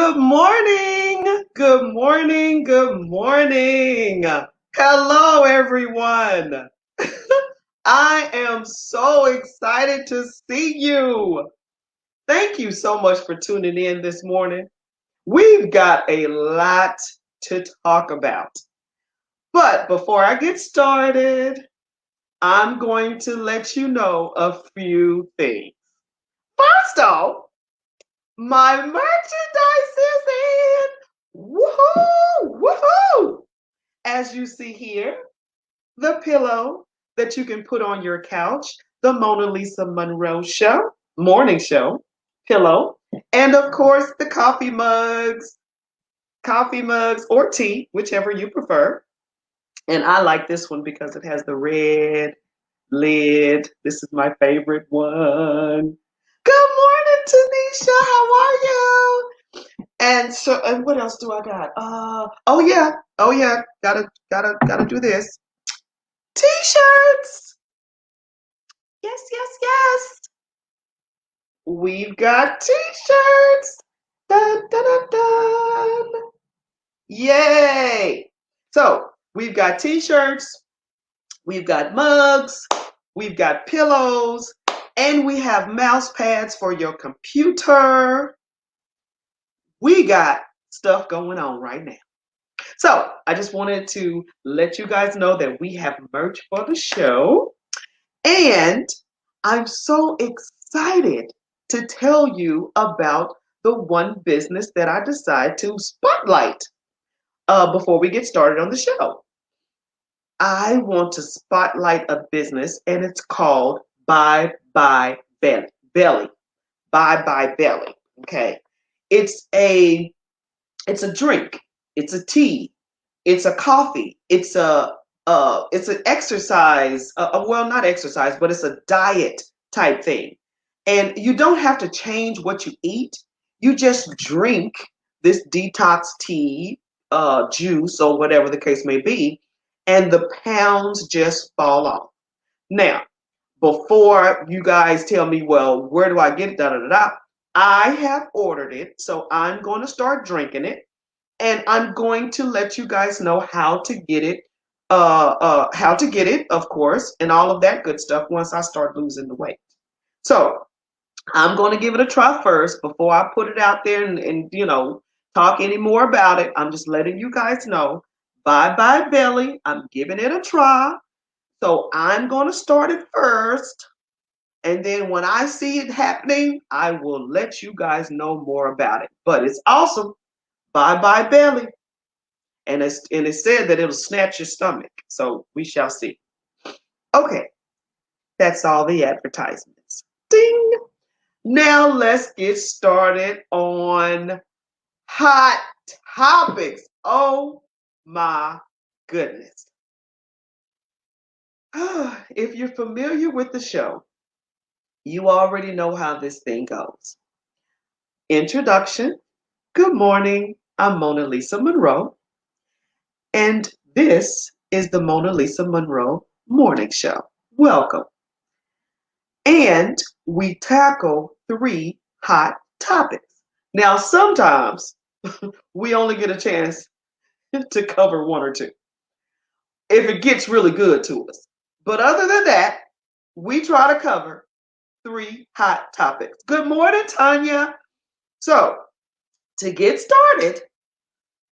Good morning. Good morning. Good morning. Hello, everyone. I am so excited to see you. Thank you so much for tuning in this morning. We've got a lot to talk about. But before I get started, I'm going to let you know a few things. First off, my merchandise is in. Woohoo! Woohoo! As you see here, the pillow that you can put on your couch, the MonaLisa Monroe Show, Morning Show pillow, and of course the coffee mugs or tea, whichever you prefer. And I like this one because it has the red lid. This is my favorite one. Good morning, Tanisha. How are you? And what else do I got? Oh yeah, gotta do this. T-shirts. Yes, yes, yes. We've got t-shirts. Dun, dun, dun, dun. Yay! So we've got t-shirts, we've got mugs, we've got pillows, and we have mouse pads for your computer. We got stuff going on right now. So I just wanted to let you guys know that we have merch for the show. And I'm so excited to tell you about the one business that I decide to spotlight before we get started on the show. I want to spotlight a business and it's called Bye Bye Belly. Bye Bye Belly. Okay. It's a drink, it's a tea, it's a coffee, it's an exercise, well, not exercise, but it's a diet type thing. And you don't have to change what you eat. You just drink this detox tea, juice, or whatever the case may be, and the pounds just fall off. Now, before you guys tell me, well, where do I get it? Da da da da. I have ordered it, so I'm going to start drinking it, and I'm going to let you guys know how to get it, of course, and all of that good stuff once I start losing the weight. So I'm going to give it a try first before I put it out there and talk any more about it. I'm just letting you guys know. Bye bye belly. I'm giving it a try. So I'm going to start it first. And then when I see it happening, I will let you guys know more about it. But it's awesome. Bye bye belly. And it said that it'll snatch your stomach. So we shall see. Okay. That's all the advertisements. Ding. Now let's get started on hot topics. Oh my goodness. If you're familiar with the show, you already know how this thing goes. Introduction. Good morning. I'm MonaLisa Monroe, and this is the MonaLisa Monroe Morning Show. Welcome. And we tackle 3 hot topics. Now, sometimes we only get a chance to cover 1 or 2 if it gets really good to us. But other than that, we try to cover 3 hot topics. Good morning, Tanya. So, to get started,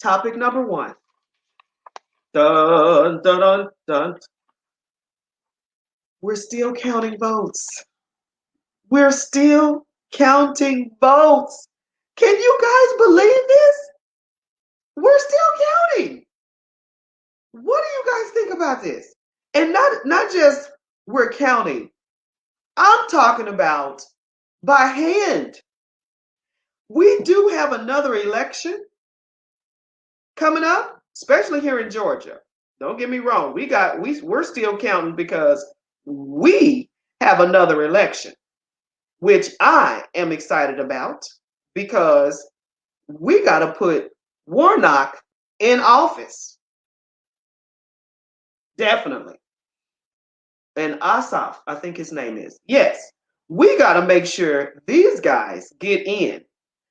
topic number 1. Dun, dun, dun, dun. We're still counting votes. We're still counting votes. Can you guys believe this? We're still counting. What do you guys think about this? And not just we're counting. I'm talking about by hand. We do have another election coming up, especially here in Georgia. Don't get me wrong. We're still counting because we have another election, which I am excited about because we got to put Warnock in office. Definitely. And Asaf, I think his name is. Yes, we got to make sure these guys get in.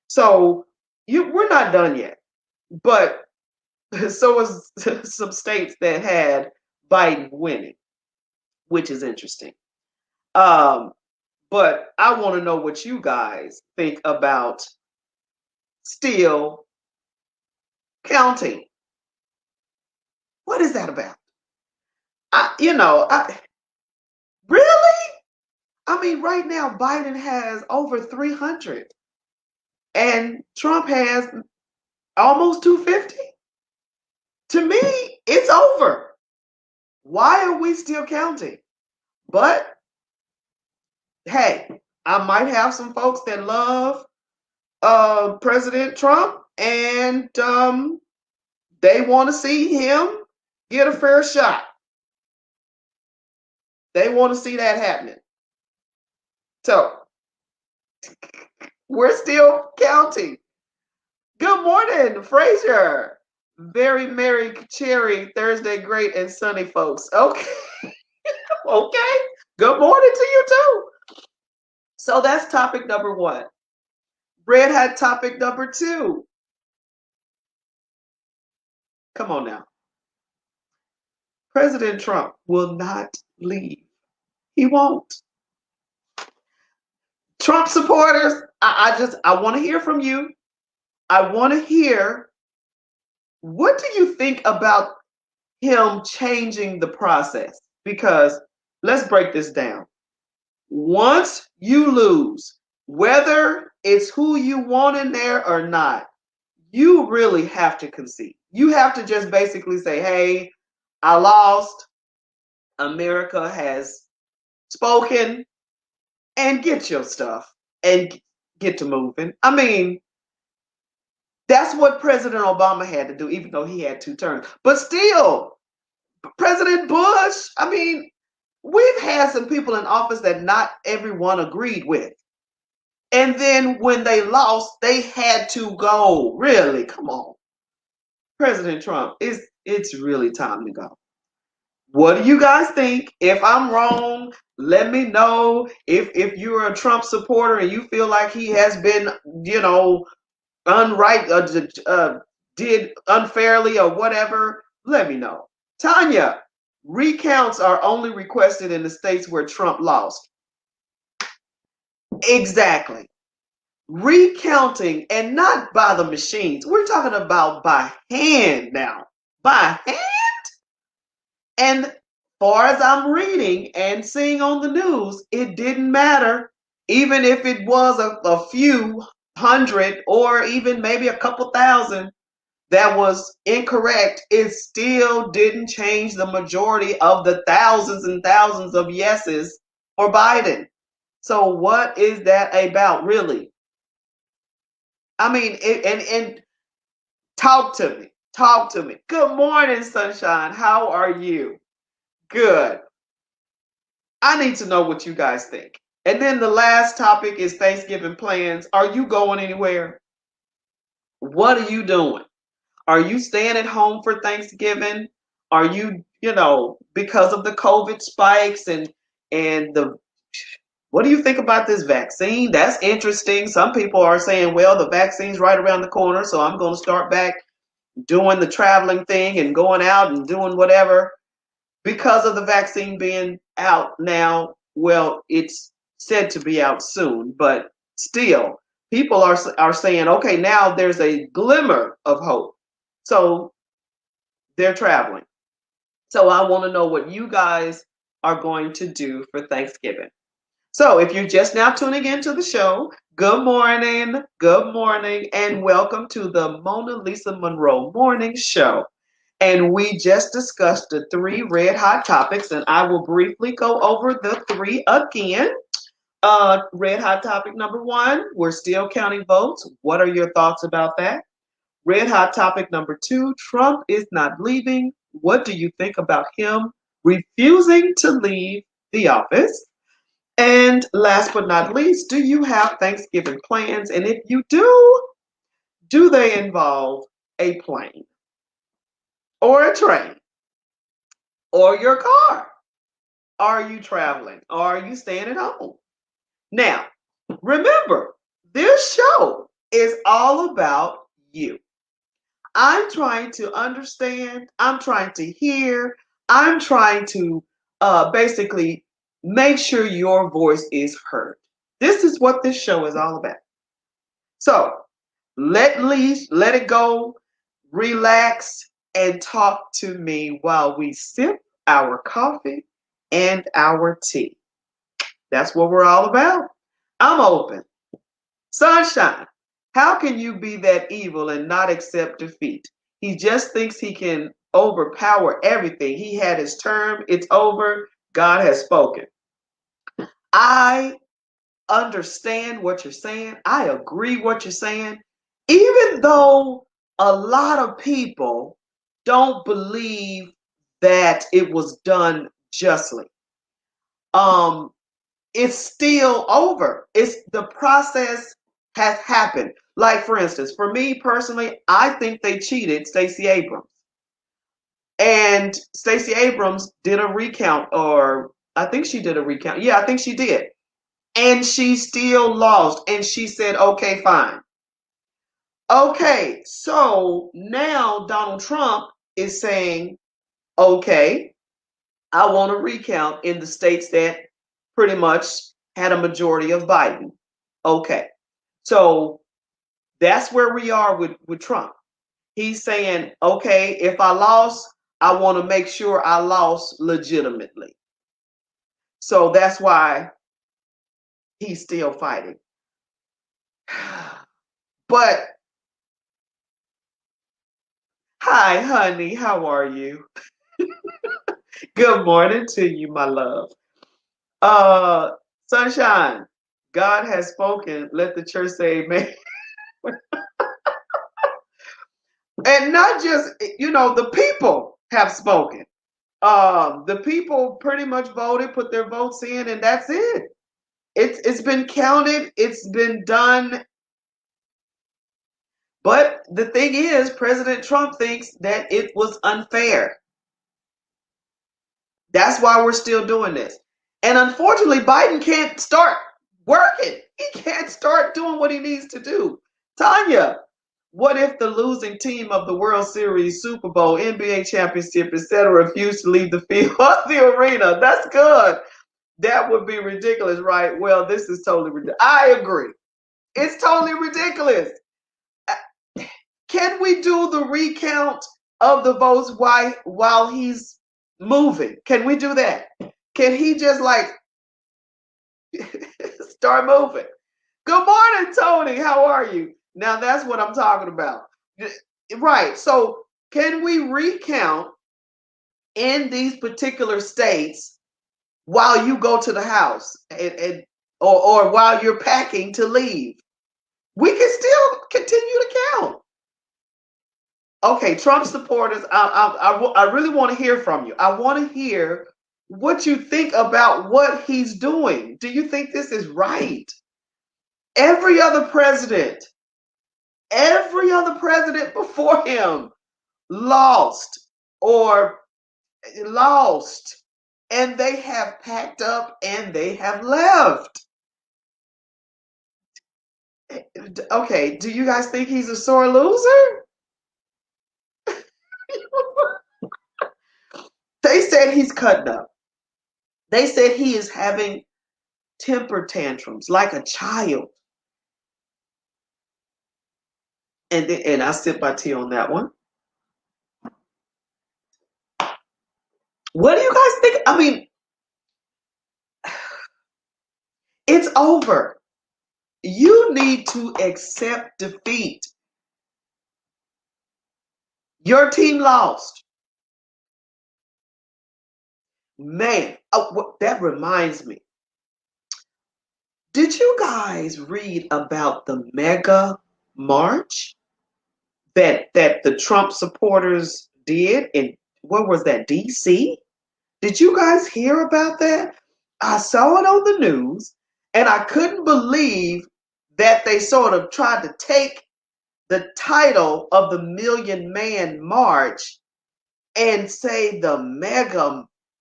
So we're not done yet. But so was some states that had Biden winning, which is interesting. Um, but I want to know what you guys think about still counting. What is that about? Really? I mean, right now Biden has over 300 and Trump has almost 250. To me, it's over. Why are we still counting? But hey, I might have some folks that love President Trump and they want to see him get a fair shot. They want to see that happening. So we're still counting. Good morning, Frazier. Very merry, cherry, Thursday, great and sunny, folks. Okay. Okay. Good morning to you too. So that's topic number one. Red hat topic number two. Come on now. President Trump will not leave. He won't. Trump supporters, I want to hear from you. I want to hear, what do you think about him changing the process? Because let's break this down. Once you lose, whether it's who you want in there or not, you really have to concede. You have to just basically say, hey, I lost. America has spoken, and get your stuff and get to moving. I mean, that's what President Obama had to do, even though he had 2 terms. But still, President Bush, I mean, we've had some people in office that not everyone agreed with. And then when they lost, they had to go. Really? Come on. President Trump, it's really time to go. What do you guys think? If I'm wrong, let me know. If you're a Trump supporter and you feel like he has been, did unfairly or whatever, let me know. Tanya, recounts are only requested in the states where Trump lost. Exactly. Recounting, and not by the machines. We're talking about by hand now. By hand? And far as I'm reading and seeing on the news, it didn't matter. Even if it was a few hundred or even maybe a couple thousand that was incorrect, it still didn't change the majority of the thousands and thousands of yeses for Biden. So what is that about, really? I mean, and talk to me. Talk to me. Good morning, sunshine. How are you? Good. I need to know what you guys think. And then the last topic is Thanksgiving plans. Are you going anywhere? What are you doing? Are you staying at home for Thanksgiving? Are you, because of the COVID spikes and the what do you think about this vaccine? That's interesting. Some people are saying, well, the vaccine's right around the corner, so I'm going to start back doing the traveling thing and going out and doing whatever. Because of the vaccine being out now, well, it's said to be out soon, but still, people are saying, okay, now there's a glimmer of hope. So they're traveling. So I want to know what you guys are going to do for Thanksgiving. So if you're just now tuning into the show, good morning, and welcome to the MonaLisa Monroe Morning Show. And we just discussed the 3 red hot topics, and I will briefly go over the 3 again. Red hot topic number 1, we're still counting votes. What are your thoughts about that? Red hot topic number 2, Trump is not leaving. What do you think about him refusing to leave the office? And last but not least, do you have Thanksgiving plans? And if you do they involve a plane or a train or your car? Are you traveling or are you staying at home? Now, remember, this show is all about you. I'm trying to understand. I'm trying to hear. I'm trying to basically make sure your voice is heard. This is what this show is all about. So let it go, relax, and talk to me while we sip our coffee and our tea. That's what we're all about. I'm open. Sunshine, how can you be that evil and not accept defeat? He just thinks he can overpower everything. He had his term. It's over. God has spoken. I understand what you're saying. I agree what you're saying. Even though a lot of people don't believe that it was done justly. It's still over. It's the process has happened. Like for instance, for me personally, I think they cheated Stacey Abrams. And Stacey Abrams did a recount, or I think she did a recount. Yeah, I think she did. And she still lost. And she said, okay, fine. Okay, so now Donald Trump is saying, okay, I want to recount in the states that pretty much had a majority of Biden. Okay, so that's where we are with Trump. He's saying, okay, if I lost, I want to make sure I lost legitimately. So that's why he's still fighting. But, hi, honey, how are you? Good morning to you, my love. Sunshine, God has spoken. Let the church say amen. And not just, the people have spoken. The people pretty much voted, put their votes in, and that's it. It's been counted, it's been done. But the thing is, President Trump thinks that it was unfair. That's why we're still doing this. And unfortunately, Biden can't start working. He can't start doing what he needs to do. Tanya, what if the losing team of the World Series, Super Bowl, NBA championship, etc., refused to leave the field or the arena? That's good. That would be ridiculous, right? Well, this is totally ridiculous. I agree. It's totally ridiculous. Can we do the recount of the votes while he's moving? Can we do that? Can he just like start moving? Good morning, Tony. How are you? Now that's what I'm talking about. Right. So can we recount in these particular states while you go to the house or while you're packing to leave? We can still continue to count. Okay, Trump supporters, I really want to hear from you. I want to hear what you think about what he's doing. Do you think this is right? Every other president before him lost or lost, and they have packed up and they have left. Okay, do you guys think he's a sore loser? They said he's cutting up. They said he is having temper tantrums like a child. And I sip my tea on that one. What do you guys think? I mean, it's over. You need to accept defeat. Your team lost. Man, that reminds me. Did you guys read about the mega march that the Trump supporters did in, what was that, DC? Did you guys hear about that? I saw it on the news and I couldn't believe that they sort of tried to take the title of the Million Man March and say the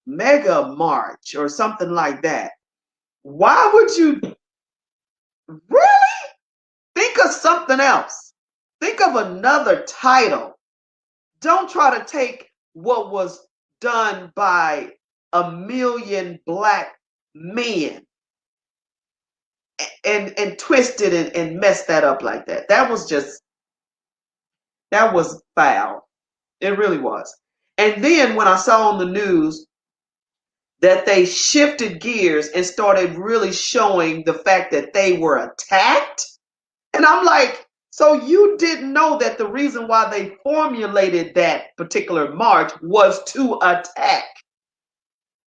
mega march or something like that. Why would you really think of something else? Think of another title. Don't try to take what was done by a million black men and twist it and mess that up like that. That was foul. It really was. And then when I saw on the news that they shifted gears and started really showing the fact that they were attacked, and I'm like, so you didn't know that the reason why they formulated that particular march was to attack.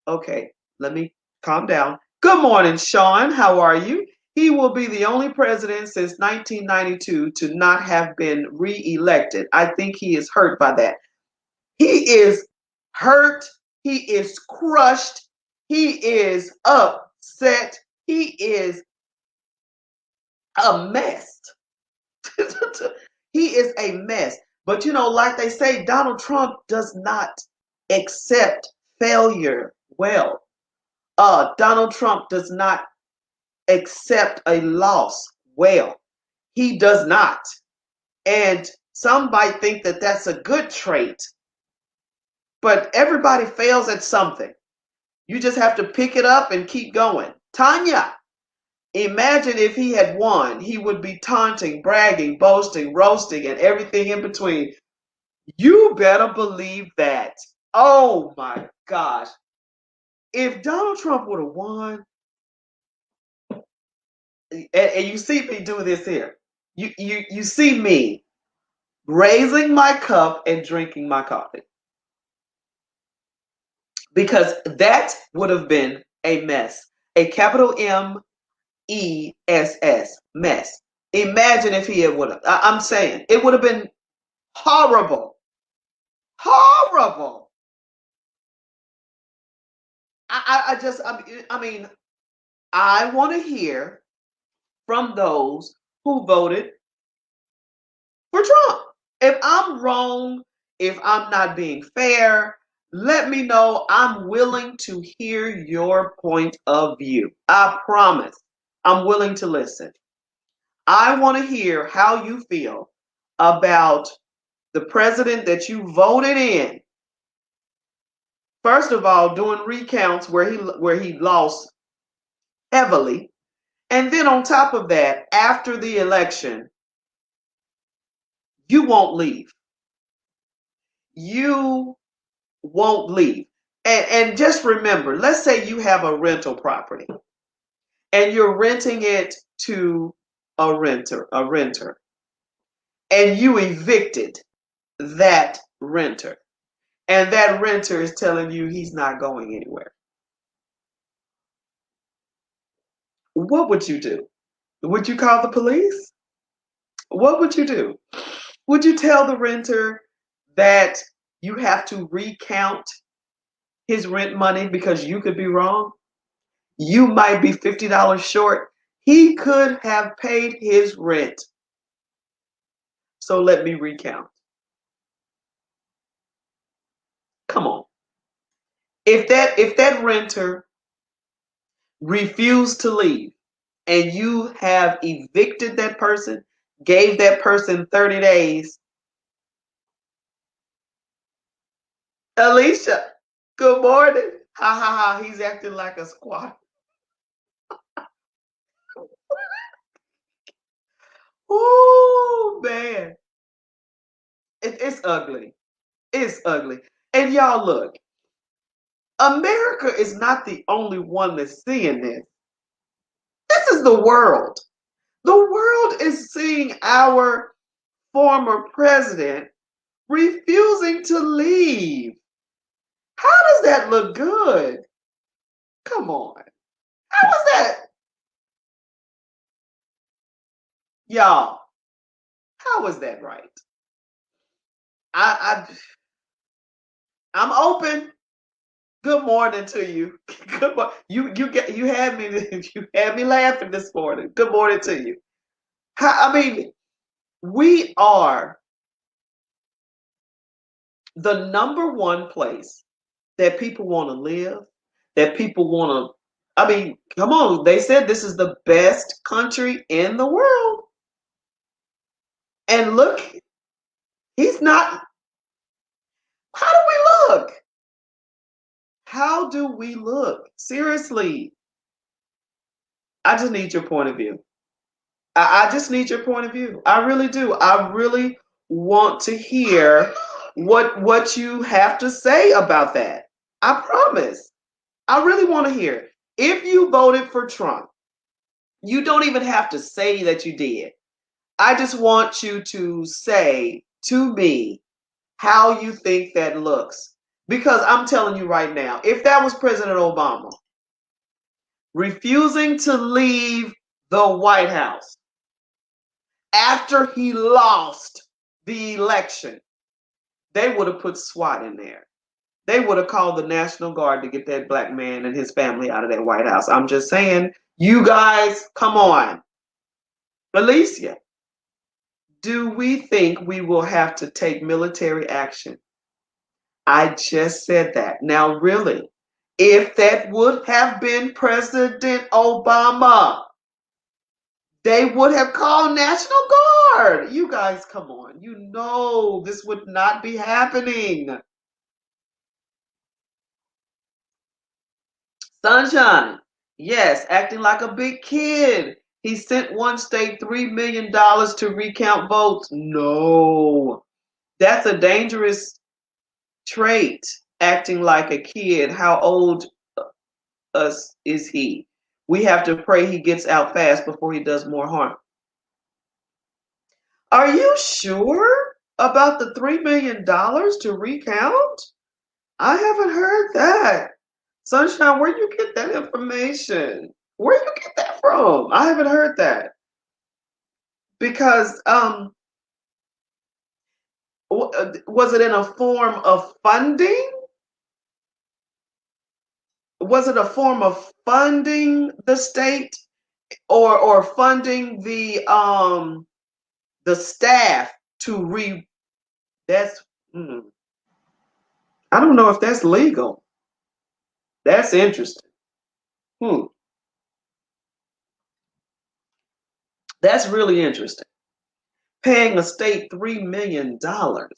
Okay, let me calm down. Good morning, Sean. How are you? He will be the only president since 1992 to not have been reelected. I think he is hurt by that. He is hurt. He is crushed. He is upset. He is a mess. He is a mess. But like they say, Donald Trump does not accept failure well. Donald Trump does not accept a loss well. He does not. And some might think that that's a good trait. But everybody fails at something. You just have to pick it up and keep going. Tanya, imagine if he had won, he would be taunting, bragging, boasting, roasting, and everything in between. You better believe that. Oh my gosh. If Donald Trump would have won, and you see me do this here, you see me raising my cup and drinking my coffee. Because that would have been a mess. A capital MESS, mess. Imagine if he would have. I'm saying it would have been horrible. Horrible. I mean, I want to hear from those who voted for Trump. If I'm wrong, if I'm not being fair, let me know. I'm willing to hear your point of view. I promise. I'm willing to listen. I want to hear how you feel about the president that you voted in. First of all, doing recounts where he lost heavily. And then on top of that, after the election, you won't leave. You won't leave. And just remember, let's say you have a rental property and you're renting it to a renter, and you evicted that renter. And that renter is telling you he's not going anywhere. What would you do? Would you call the police? What would you do? Would you tell the renter that you have to recount his rent money because you could be wrong? You might be $50 short. He could have paid his rent. So let me recount. Come on. If that renter refused to leave and you have evicted that person, gave that person 30 days. Alicia, good morning. Ha ha ha, he's acting like a squatter. Oh man. It's ugly. It's ugly. And y'all look, America is not the only one that's seeing this. This is the world. The world is seeing our former president refusing to leave. How does that look good? Come on. How is that? Y'all, how is that right? I'm open. Good morning to you. Good morning. You had me laughing this morning. Good morning to you. I mean, we are the number one place that people want to live, that people want to. I mean, come on. They said this is the best country in the world. And look, he's not. How do we look? How do we look? Seriously, I just need your point of view. I just need your point of view. I really do. I really want to hear what you have to say about that. I promise. I really want to hear it. If you voted for Trump, you don't even have to say that you did. I just want you to say to me how you think that looks. Because I'm telling you right now, if that was President Obama refusing to leave the White House after he lost the election, they would have put SWAT in there. They would have called the National Guard to get that black man and his family out of that White House. I'm just saying, you guys, come on. Alicia, do we think we will have to take military action? I just said that. Now, really, if that would have been President Obama, they would have called National Guard. You guys, come on. You know this would not be happening. Sunshine, yes, acting like a big kid. He sent one state $3 million to recount votes. No, that's a dangerous trait, acting like a kid. How old is he? We have to pray he gets out fast before he does more harm. Are you sure about the $3 million to recount? I haven't heard that. Sunshine, where you get that information? Where you get that from? I haven't heard that. Because was it in a form of funding? Was it a form of funding the state or funding the staff to that's I don't know if that's legal. That's interesting. That's really interesting. Paying a state $3 million to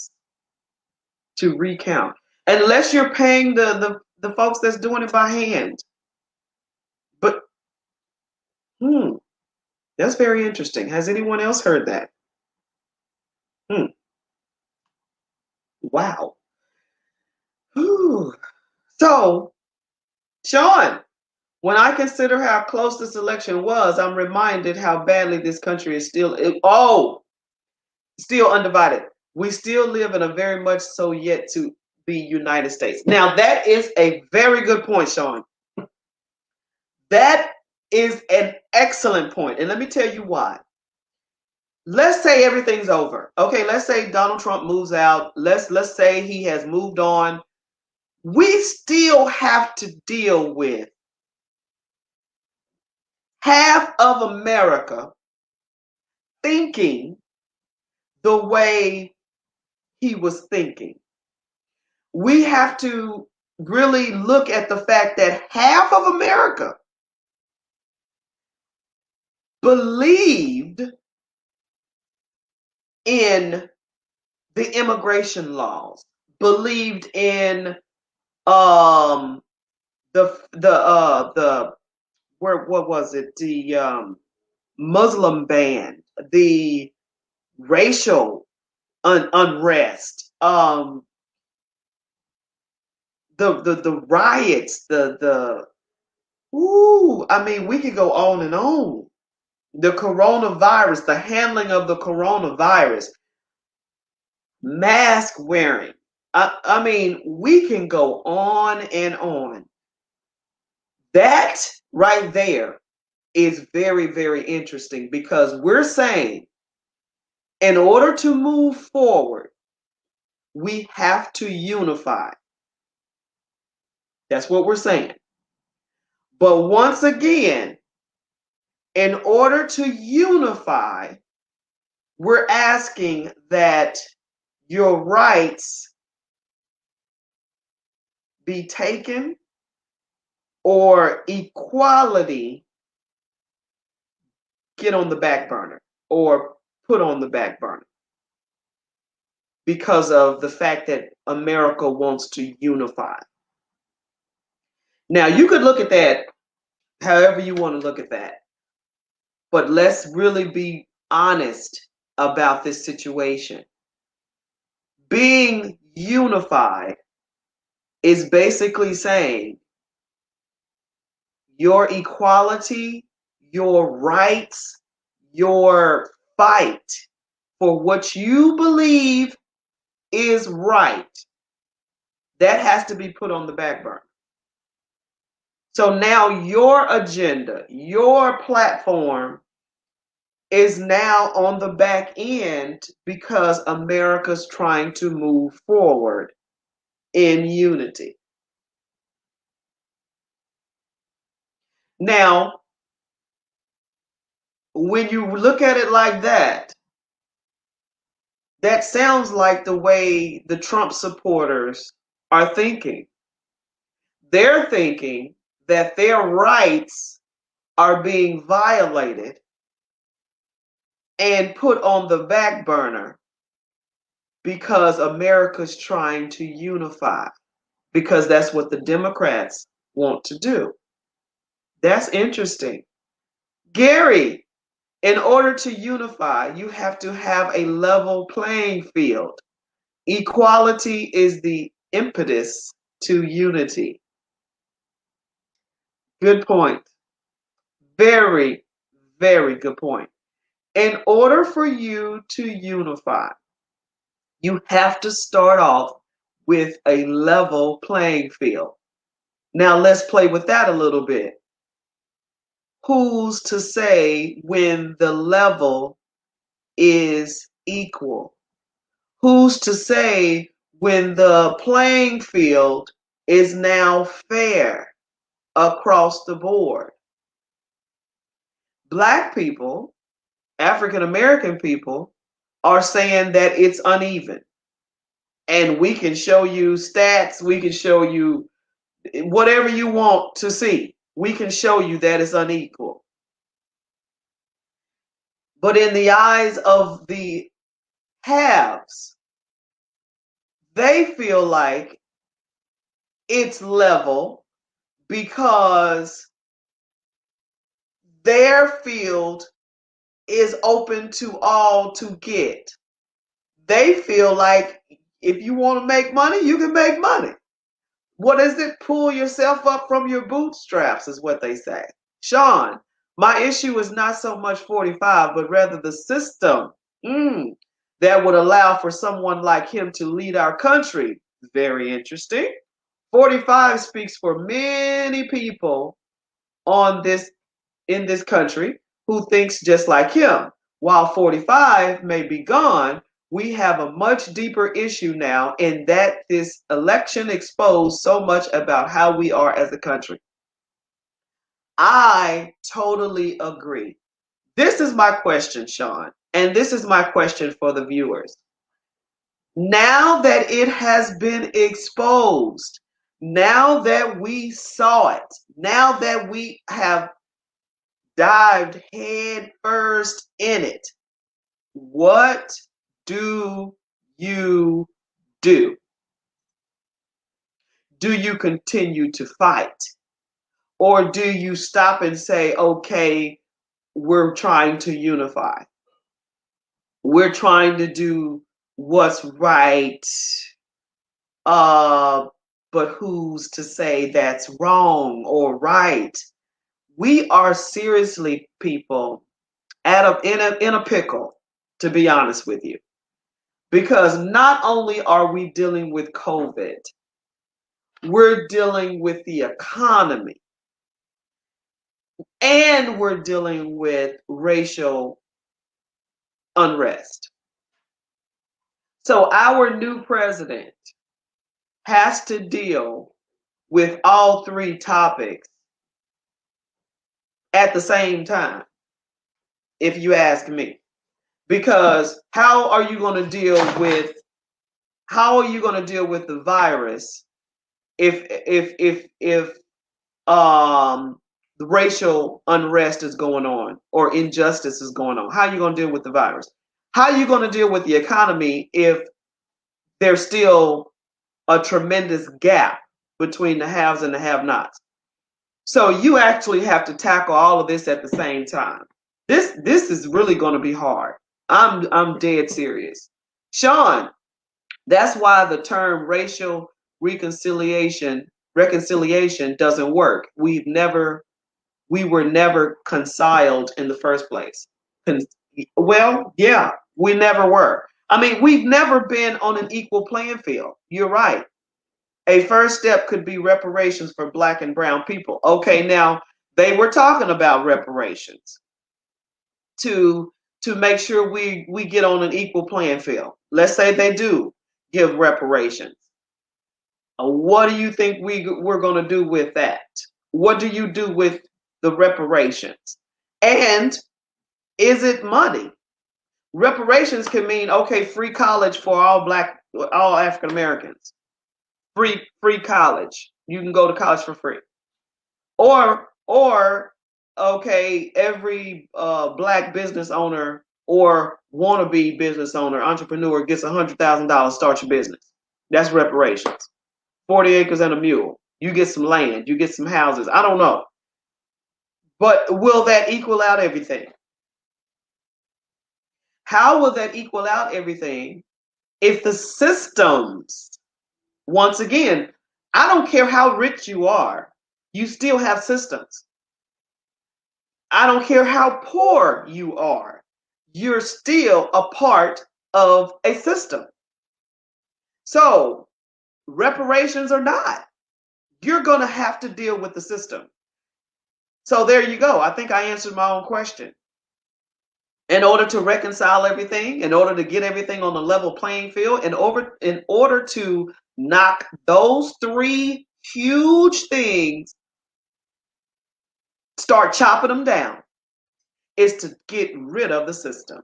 recount. Unless you're paying the folks that's doing it by hand. But that's very interesting. Has anyone else heard that? Wow. Whew. So, Sean, when I consider how close this election was, I'm reminded how badly this country is still undivided. We still live in a very much so yet to be United States. Now, that is a very good point, Sean. That is an excellent point. And let me tell you why. Let's say everything's over. Okay, let's say Donald Trump moves out. Let's say he has moved on. We still have to deal with half of America thinking the way he was thinking. We have to really look at the fact that half of America believed in the immigration laws, believed in the what was it, the Muslim ban, the racial unrest, the riots, I mean, we could go on and on. The coronavirus, the handling of the coronavirus, mask wearing. I mean, we can go on and on. That right there is very, very interesting because we're saying in order to move forward, we have to unify. That's what we're saying. But once again, in order to unify, we're asking that your rights be taken or equality get on the back burner or put on the back burner. because of the fact that America wants to unify. Now, you could look at that however you want to look at that, but let's really be honest about this situation. Being unified is basically saying your equality, your rights, your fight for what you believe is right, that has to be put on the back burner. So now your agenda, your platform is now on the back end because America's trying to move forward in unity. Now, when you look at it like that, that sounds like the way the Trump supporters are thinking. They're thinking that their rights are being violated and put on the back burner because America's trying to unify, because that's what the Democrats want to do. That's interesting. Gary, in order to unify, you have to have a level playing field. Equality is the impetus to unity. Good point. Very, very good point. In order for you to unify, you have to start off with a level playing field. Now let's play with that a little bit. Who's to say when the level is equal? Who's to say when the playing field is now fair across the board? Black people, African American people, are saying that it's uneven. And we can show you stats, we can show you whatever you want to see. We can show you that it's unequal. But in the eyes of the haves, they feel like it's level because their field is open to all to get. They feel like if you want to make money, you can make money. What is it? Pull yourself up from your bootstraps is what they say. Sean, my issue is not so much 45, but rather the system that would allow for someone like him to lead our country. Very interesting. 45 speaks for many people on this in this country who thinks just like him. While 45 may be gone, we have a much deeper issue now in that this election exposed so much about how we are as a country. I totally agree. This is my question, Sean, and this is my question for the viewers. Now that it has been exposed, now that we saw it, now that we have dived head first in it, what do you do? Do you continue to fight? Or do you stop and say, okay, we're trying to unify? We're trying to do what's right, but who's to say that's wrong or right? We are seriously, people, in a pickle, to be honest with you. Because not only are we dealing with COVID, we're dealing with the economy, and we're dealing with racial unrest. So our new president has to deal with all three topics at the same time, if you ask me. Because how are you going to deal with the virus if the racial unrest is going on or injustice is going on? How are you going to deal with the virus? How are you going to deal with the economy if there's still a tremendous gap between the haves and the have-nots. So you actually have to tackle all of this at the same time. This is really going to be hard. I'm dead serious. Sean, that's why the term racial reconciliation doesn't work. We were never conciled in the first place. Well, yeah, we never were. I mean, we've never been on an equal playing field. You're right. A first step could be reparations for Black and brown people. Okay, now they were talking about reparations to make sure we get on an equal playing field. Let's say they do give reparations. What do you think we're going to do with that? What do you do with the reparations? And is it money? Reparations can mean, okay, free college for all African Americans. Free college. You can go to college for free. Or okay, every Black business owner or wannabe business owner, entrepreneur gets $100,000, start your business. That's reparations. 40 acres and a mule. You get some land, you get some houses. I don't know. But will that equal out everything? How will that equal out everything if the systems, once again, I don't care how rich you are, you still have systems. I don't care how poor you are, you're still a part of a system. So, reparations or not, you're going to have to deal with the system. So there you go. I think I answered my own question. In order to reconcile everything, in order to get everything on a level playing field, in order to knock those three huge things, start chopping them down, is to get rid of the system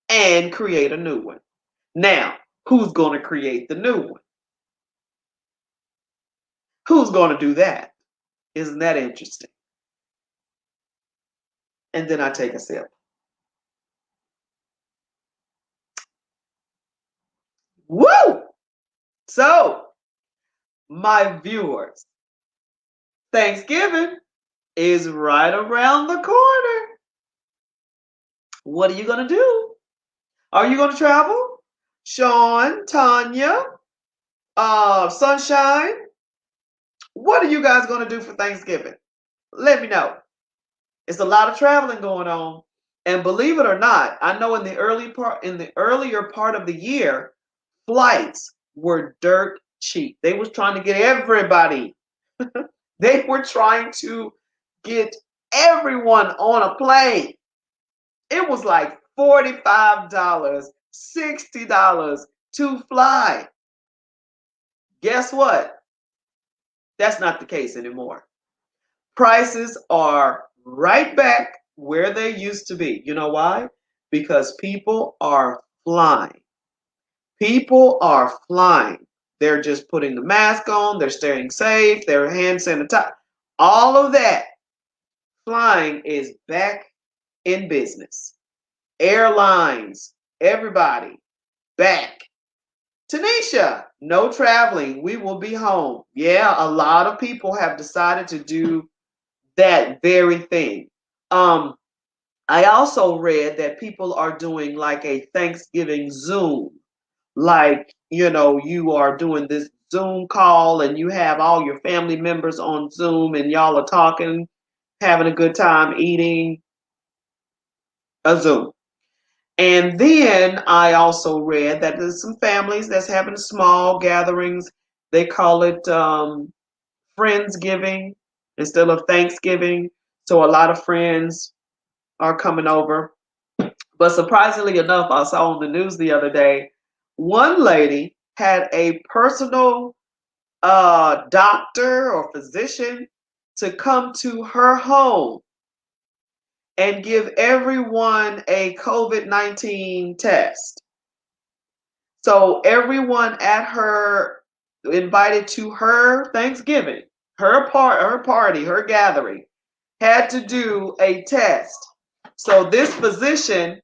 and create a new one. Now, who's going to create the new one? Who's going to do that? Isn't that interesting? And then I take a sip. Woo! So, my viewers, Thanksgiving is right around the corner. What are you going to do? Are you going to travel? Sean, Tanya, Sunshine, what are you guys going to do for Thanksgiving? Let me know. It's a lot of traveling going on. And believe it or not, I know in the earlier part of the year, flights were dirt cheap. They was trying to get everybody. They were trying to get everyone on a plane. It was like $45, $60 to fly. Guess what? That's not the case anymore. Prices are right back where they used to be. You know why? Because people are flying. People are flying. They're just putting the mask on, they're staying safe, they're hand sanitizer. All of that. Flying is back in business. Airlines, everybody, back. Tanisha, no traveling. We will be home. Yeah, a lot of people have decided to do that very thing. I also read that people are doing like a Thanksgiving Zoom. Like, you are doing this Zoom call and you have all your family members on Zoom and y'all are talking, having a good time, eating a Zoom. And then I also read that there's some families that's having small gatherings. They call it Friendsgiving instead of Thanksgiving. So a lot of friends are coming over. But surprisingly enough, I saw on the news the other day, one lady had a personal doctor or physician to come to her home and give everyone a COVID-19 test. So everyone at her, invited to her Thanksgiving, her party, her gathering, had to do a test. So this physician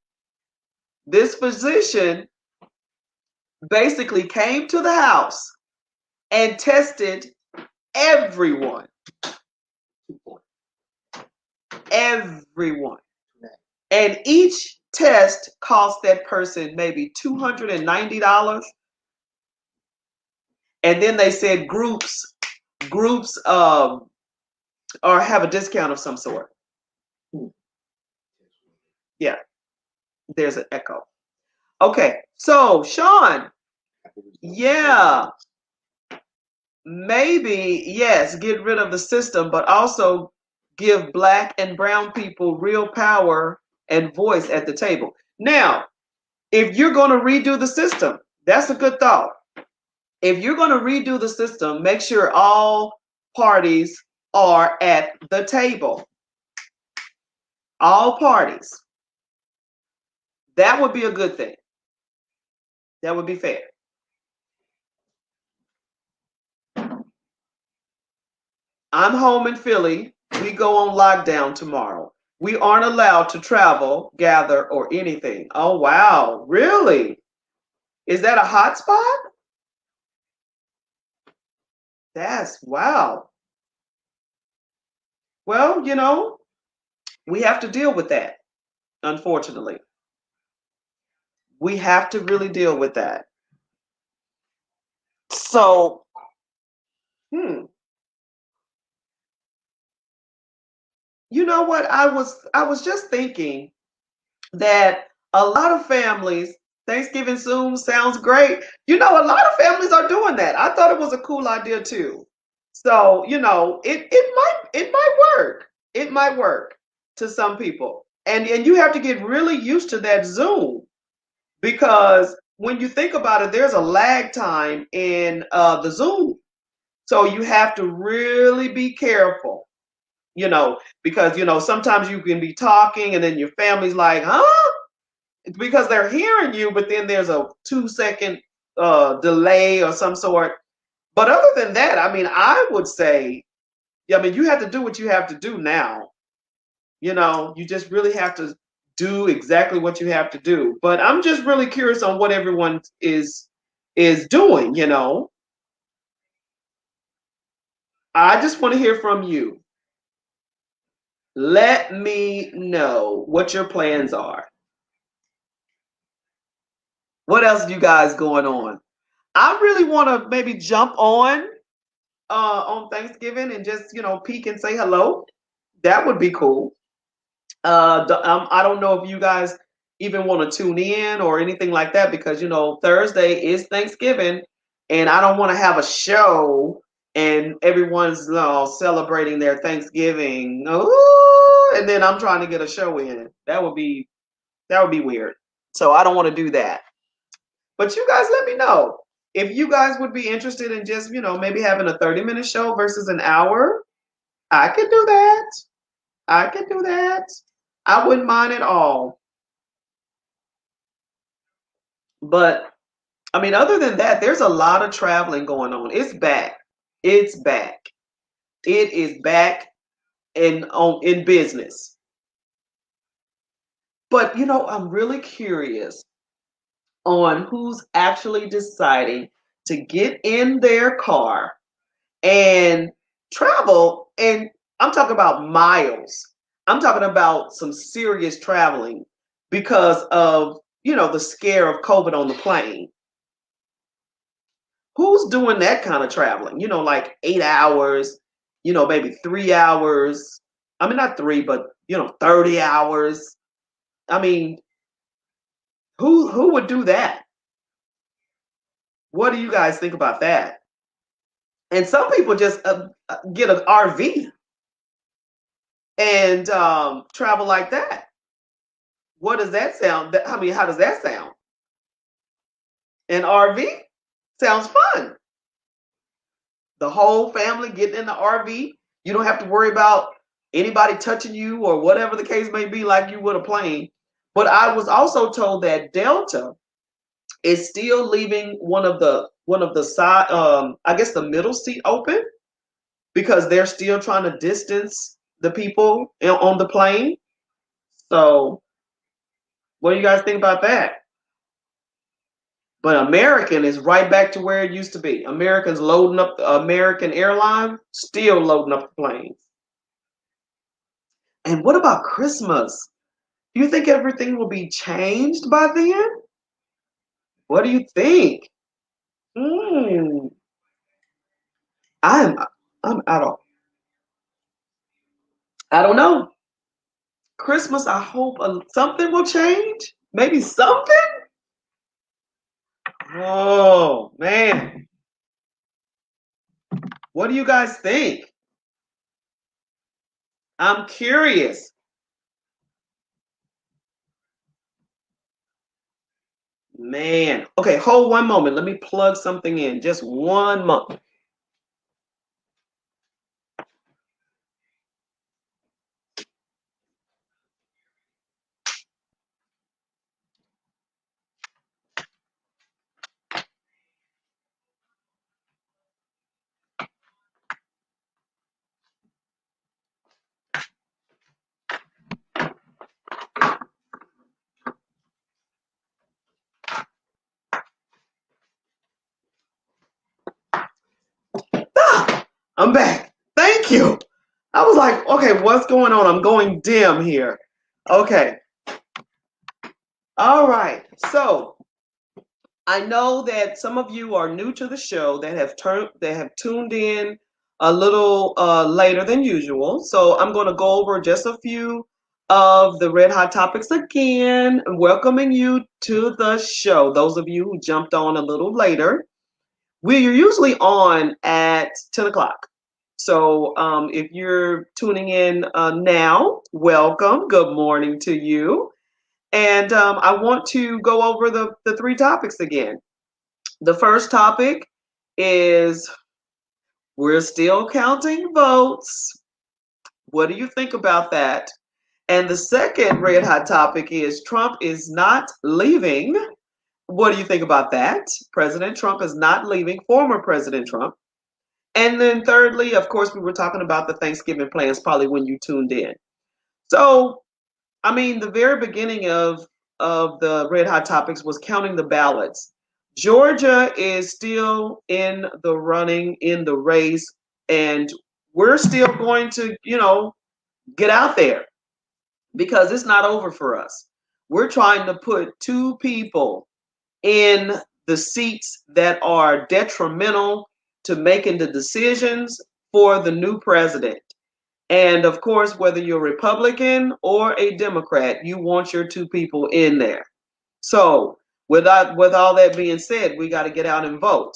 basically came to the house and tested everyone. Everyone. And each test cost that person maybe $290. And then they said groups or have a discount of some sort. Yeah, there's an echo. Okay, so Sean, yeah, maybe, yes, get rid of the system, but also give Black and brown people real power and voice at the table. Now, if you're going to redo the system, that's a good thought. If you're going to redo the system, make sure all parties are at the table. All parties. That would be a good thing. That would be fair. I'm home in Philly. We go on lockdown tomorrow. We aren't allowed to travel, gather, or anything. Oh, wow. Really? Is that a hot spot? That's wow. Well, we have to deal with that, unfortunately. We have to really deal with that. So, you know what? I was just thinking that a lot of families, Thanksgiving soon sounds great. A lot of families are doing that. I thought it was a cool idea too. So, it might work. It might work to some people. And you have to get really used to that Zoom, because when you think about it, there's a lag time in the Zoom. So you have to really be careful, because, sometimes you can be talking and then your family's like, huh? Because they're hearing you, but then there's a 2-second delay or some sort. But other than that, I would say, you have to do what you have to do now. You just really have to do exactly what you have to do. But I'm just really curious on what everyone is doing. I just want to hear from you. Let me know what your plans are. What else do you guys going on? I really want to maybe jump on Thanksgiving and just, peek and say hello. That would be cool. I don't know if you guys even want to tune in or anything like that, because, Thursday is Thanksgiving and I don't want to have a show and everyone's celebrating their Thanksgiving. Ooh, and then I'm trying to get a show in. That would be weird. So I don't want to do that. But you guys let me know if you guys would be interested in just, maybe having a 30-minute show versus an hour. I could do that. I could do that. I wouldn't mind at all. But other than that, there's a lot of traveling going on. It's back. It's back. It is back in business. But I'm really curious on who's actually deciding to get in their car and travel. And I'm talking about miles. I'm talking about some serious traveling because of, the scare of COVID on the plane. Who's doing that kind of traveling? Like 8 hours, maybe 3 hours. Not 3, but 30 hours. Who would do that? What do you guys think about that? And some people just get an RV and travel like that. What does that sound? How does that sound? An RV sounds fun. The whole family getting in the RV. You don't have to worry about anybody touching you or whatever the case may be, like you would a plane. But I was also told that Delta is still leaving one of the side, I guess the middle seat open, because they're still trying to distance the people on the plane. So what do you guys think about that? But American is right back to where it used to be. Americans loading up the American airline, still loading up the planes. And what about Christmas? Do you think everything will be changed by then? What do you think? Hmm. I'm I'm I don't know. Christmas, I hope something will change. Maybe something. Oh man, what do you guys think? I'm curious. Man. Okay, hold one moment. Let me plug something in. Just 1 month. Ah, I'm back. Thank you. I was like, okay, what's going on? I'm going dim here. Okay. All right. So I know that some of you are new to the show that have tuned in a little later than usual. So I'm going to go over just a few of the red hot topics again, welcoming you to the show. Those of you who jumped on a little later, we are usually on at 10 o'clock. So if you're tuning in now, welcome. Good morning to you. And I want to go over the three topics again. The first topic is we're still counting votes. What do you think about that? And the second red hot topic is Trump is not leaving. What do you think about that? President Trump is not leaving, former President Trump. And then thirdly, of course, we were talking about the Thanksgiving plans probably when you tuned in. So, I mean, the very beginning of the red hot topics was counting the ballots. Georgia is still in the running, in the race, and we're still going to, get out there because it's not over for us. We're trying to put two people in the seats that are detrimental to making the decisions for the new president. And of course, whether you're a Republican or a Democrat, you want your two people in there. So, with all that being said, we got to get out and vote.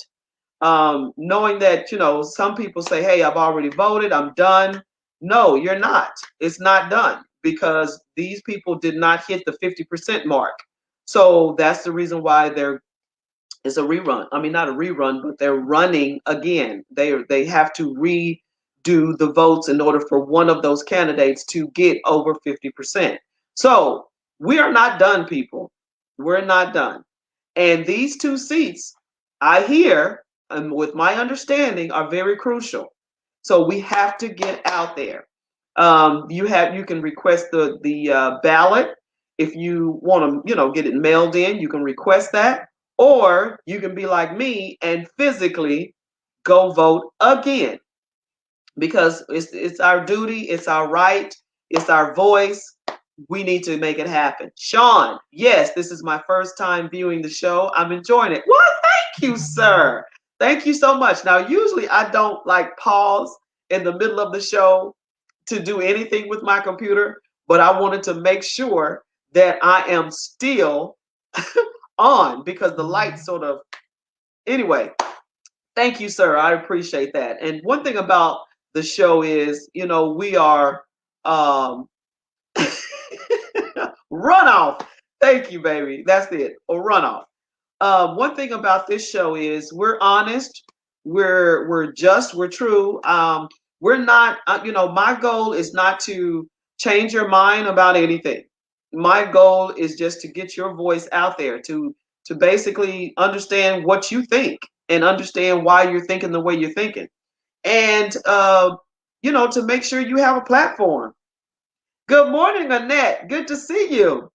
Knowing that, some people say, hey, I've already voted, I'm done. No, you're not. It's not done because these people did not hit the 50% mark. So that's the reason why it's a rerun. I mean, not a rerun, but they're running again. They have to redo the votes in order for one of those candidates to get over 50%. So we are not done, people. We're not done. And these two seats, I hear, and with my understanding, are very crucial. So we have to get out there. You can request the ballot if you want to, get it mailed in. You can request that, or you can be like me and physically go vote again because it's our duty, it's our right, it's our voice. We need to make it happen. Sean, yes, this is my first time viewing the show. I'm enjoying it. Well, thank you, sir. Thank you so much. Now, usually I don't like pause in the middle of the show to do anything with my computer, but I wanted to make sure that I am still on because the light sort of, anyway, thank you, sir. I appreciate that. And one thing about the show is, we are runoff. Thank you, baby. That's it. A runoff. One thing about this show is we're honest, we're just, we're true. We're not, my goal is not to change your mind about anything. My goal is just to get your voice out there, to basically understand what you think and understand why you're thinking the way you're thinking, and to make sure you have a platform. Good morning, Annette. Good to see you.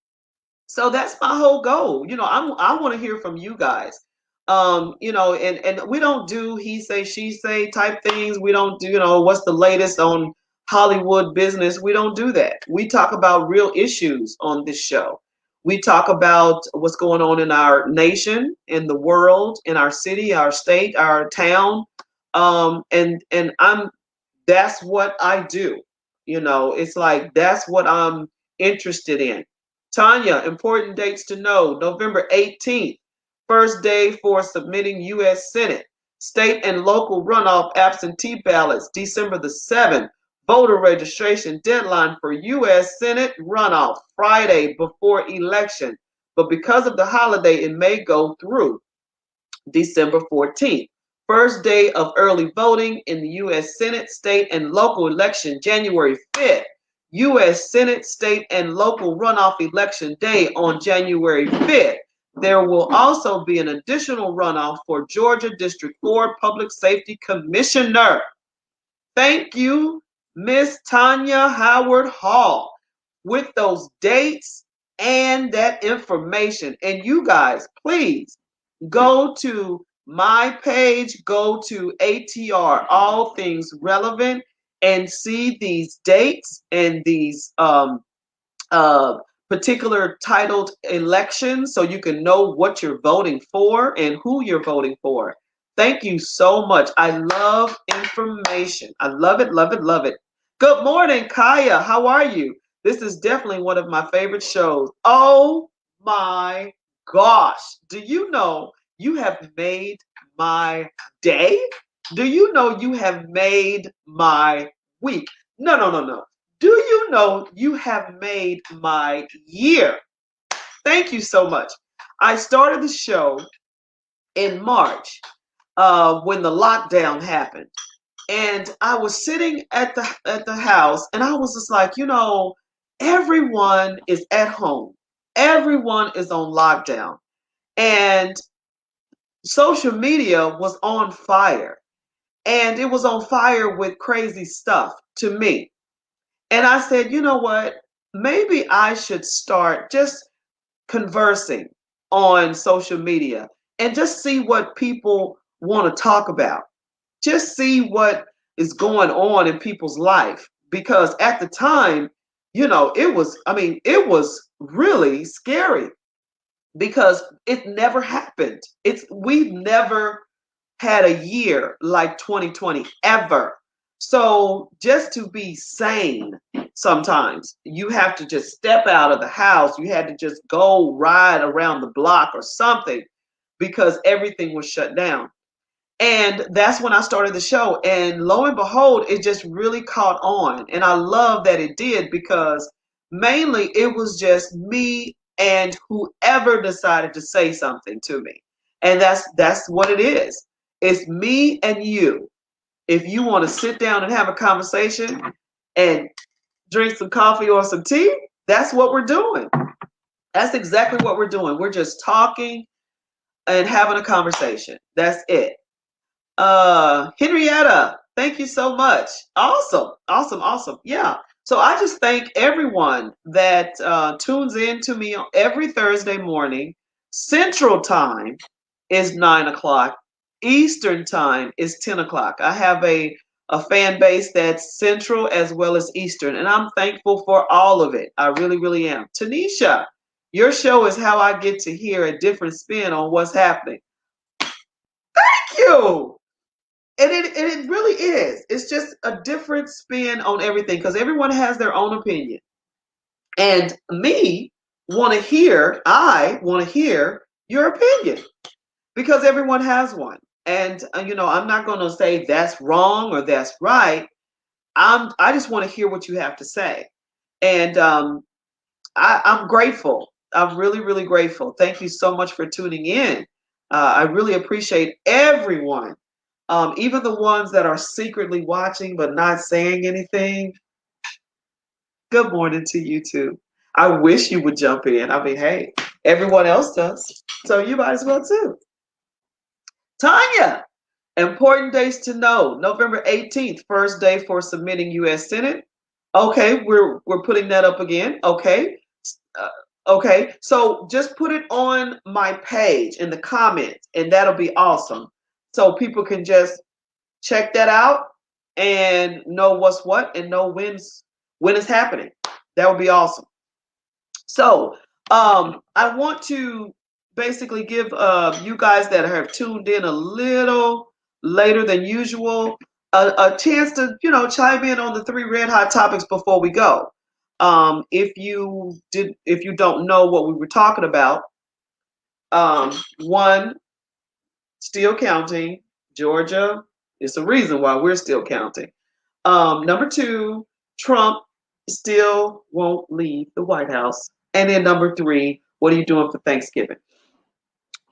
So that's my whole goal. I want to hear from you guys. And we don't do he say, she say type things. We don't do, what's the latest on Hollywood business. We don't do that. We talk about real issues on this show. We talk about what's going on in our nation, in the world, in our city, our state, our town. And that's what I do. It's like that's what I'm interested in. Tanya, important dates to know. November 18th, first day for submitting U.S. Senate, state and local runoff absentee ballots. December the 7th, voter registration deadline for U.S. Senate runoff, Friday before election. But because of the holiday, it may go through December 14th. First day of early voting in the U.S. Senate, state, and local election, January 5th. U.S. Senate, state, and local runoff election day on January 5th. There will also be an additional runoff for Georgia District 4 Public Safety Commissioner. Thank you, Miss Tanya Howard Hall, with those dates and that information. And you guys, please go to my page, go to ATR, All Things Relevant, and see these dates and these uh, particular titled elections so you can know what you're voting for and who you're voting for. Thank you so much. I love information. I love it, love it, love it. Good morning, Kaya. How are you? This is definitely one of my favorite shows. Oh my gosh. Do you know you have made my day? Do you know you have made my week? No, no, no, no. Do you know you have made my year? Thank you so much. I started the show in March when the lockdown happened. And I was sitting at the house and I was just like, everyone is at home. Everyone is on lockdown. And social media was on fire. And it was on fire with crazy stuff to me. And I said, you know what? Maybe I should start just conversing on social media and just see what people want to talk about. Just see what is going on in people's life. Because at the time, it was really scary because it never happened. We've never had a year like 2020 ever. So just to be sane, sometimes you have to just step out of the house. You had to just go ride around the block or something because everything was shut down. And that's when I started the show. And lo and behold, it just really caught on. And I love that it did because mainly it was just me and whoever decided to say something to me. And that's what it is. It's me and you. If you want to sit down and have a conversation and drink some coffee or some tea, that's what we're doing. That's exactly what we're doing. We're just talking and having a conversation. That's it. Henrietta, thank you so much. Awesome, awesome, awesome. Yeah. So I just thank everyone that tunes in to me every Thursday morning. Central Time is 9 o'clock. Eastern Time is 10 o'clock. I have a fan base that's Central as well as Eastern, and I'm thankful for all of it. I really, really am. Tanisha, your show is how I get to hear a different spin on what's happening. Thank you. And it really is. It's just a different spin on everything because everyone has their own opinion. And I want to hear your opinion because everyone has one. And I'm not going to say that's wrong or that's right. I just want to hear what you have to say. And I'm grateful. I'm really, really grateful. Thank you so much for tuning in. I really appreciate everyone. Even the ones that are secretly watching but not saying anything. Good morning to you too. I wish you would jump in. I mean, hey, everyone else does. So you might as well too. Tanya, important dates to know. November 18th, first day for submitting U.S. Senate. Okay, we're putting that up again. Okay. Okay, so just put it on my page in the comments, and that'll be awesome. So people can just check that out and know what's what and know when it's happening. That would be awesome. So I want to basically give you guys that have tuned in a little later than usual a chance to, chime in on the three red hot topics before we go. If you don't know what we were talking about, one, still counting. Georgia is the reason why we're still counting. Number two, Trump still won't leave the White House. And then number three, what are you doing for Thanksgiving?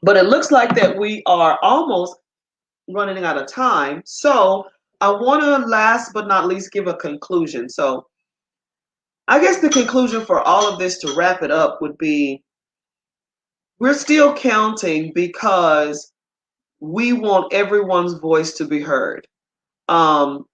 But it looks like that we are almost running out of time. So I want to last but not least give a conclusion. So I guess the conclusion for all of this, to wrap it up, would be we're still counting because we want everyone's voice to be heard. And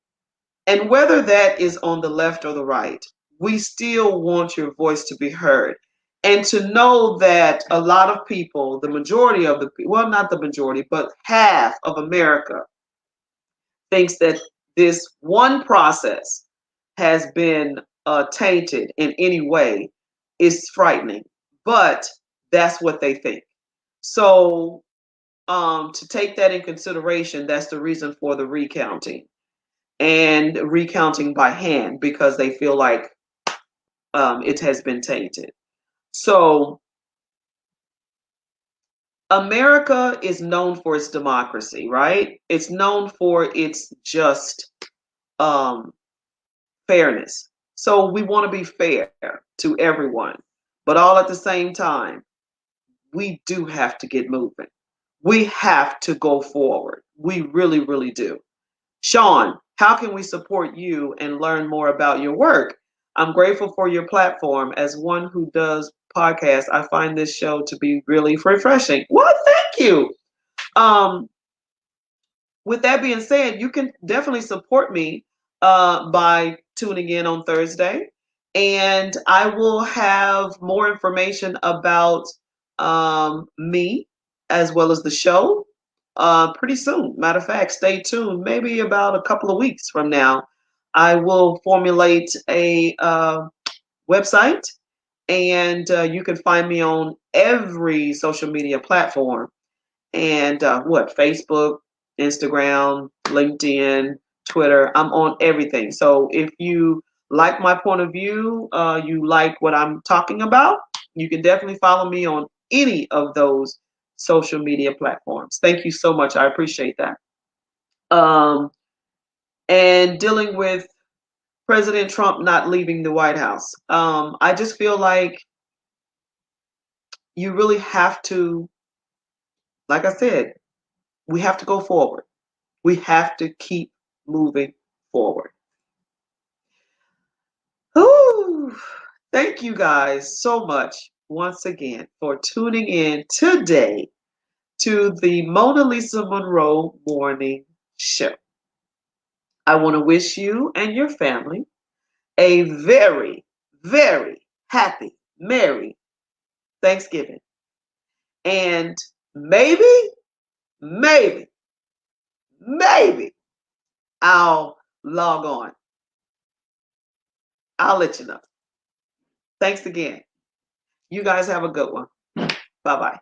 whether that is on the left or the right, we still want your voice to be heard. And to know that a lot of people, the majority of the, well, not the majority, but half of America thinks that this one process has been tainted in any way is frightening. But that's what they think. So to take that in consideration, that's the reason for the recounting. And recounting by hand because they feel like it has been tainted. So America is known for its democracy, right? It's known for its just fairness. So we want to be fair to everyone, but all at the same time, we do have to get moving. We have to go forward. We really, really do. Sean, how can we support you and learn more about your work? I'm grateful for your platform. As one who does podcasts, I find this show to be really refreshing. Well, thank you. Um, with that being said, you can definitely support me by tuning in on Thursday. And I will have more information about me as well as the show pretty soon. Matter of fact, stay tuned. Maybe about a couple of weeks from now, I will formulate a website, and you can find me on every social media platform. And Facebook, Instagram, LinkedIn, Twitter. I'm on everything. So if you like my point of view, you like what I'm talking about, you can definitely follow me on any of those social media platforms. Thank you so much. I appreciate that. And dealing with President Trump not leaving the White House, I just feel like you really have to, like I said, we have to go forward. We have to keep moving forward. Ooh, thank you guys so much once again for tuning in today to the MonaLisa Monroe Morning Show. I want to wish you and your family a very, very happy, merry Thanksgiving. And maybe, maybe, maybe I'll log on. I'll let you know. Thanks again. You guys have a good one. Bye-bye.